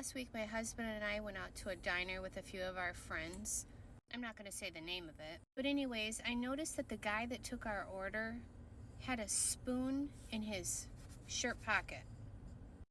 last week my husband and I went out to a diner with a few of our friends. I'm not going to say the name of it. But anyways, I noticed that the guy that took our order had a spoon in his shirt pocket.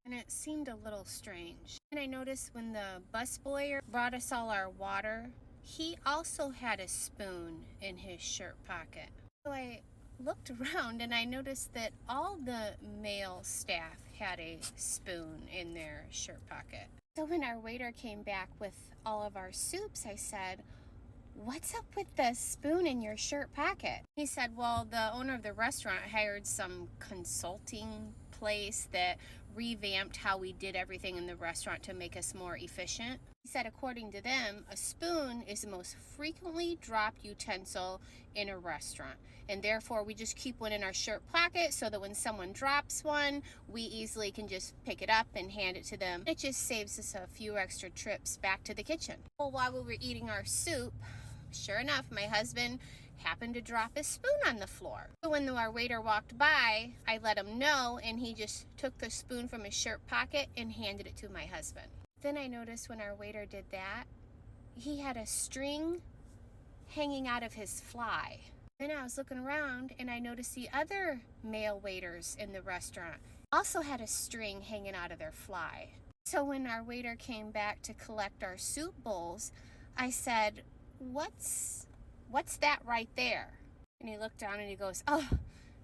And it seemed a little strange. And I noticed when the busboy brought us all our water, he also had a spoon in his shirt pocket. So I looked around and I noticed that all the male staff had a spoon in their shirt pocket. So when our waiter came back with all of our soups, I said, "What's up with the spoon in your shirt pocket?" He said, well, the owner of the restaurant hired some consulting place that revamped how we did everything in the restaurant to make us more efficient. He said, according to them, a spoon is the most frequently dropped utensil in a restaurant. And therefore, we just keep one in our shirt pocket so that when someone drops one, we easily can just pick it up and hand it to them. It just saves us a few extra trips back to the kitchen. Well, while we were eating our soup, sure enough, my husband happened to drop his spoon on the floor. So when our waiter walked by, I let him know, and he just took the spoon from his shirt pocket and handed it to my husband. Then I noticed when our waiter did that, he had a string hanging out of his fly. Then I was looking around and I noticed the other male waiters in the restaurant also had a string hanging out of their fly. So when our waiter came back to collect our soup bowls, I said, What's that right there?" And he looked down and he goes, "Oh,"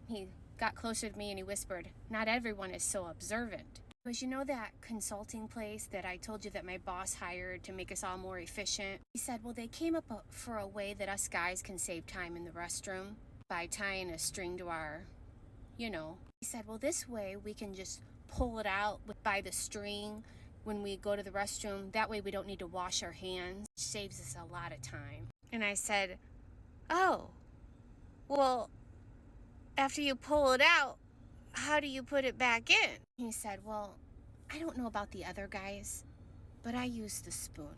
he got closer to me and he whispered, "Not everyone is so observant." Because you know that consulting place that I told you that my boss hired to make us all more efficient? He said, well, they came up for a way that us guys can save time in the restroom by tying a string to our, He said, well, this way we can just pull it out by the string when we go to the restroom. That way we don't need to wash our hands. It saves us a lot of time. And I said, oh, well, after you pull it out, how do you put it back in? He said, well, I don't know about the other guys, but I use the spoon.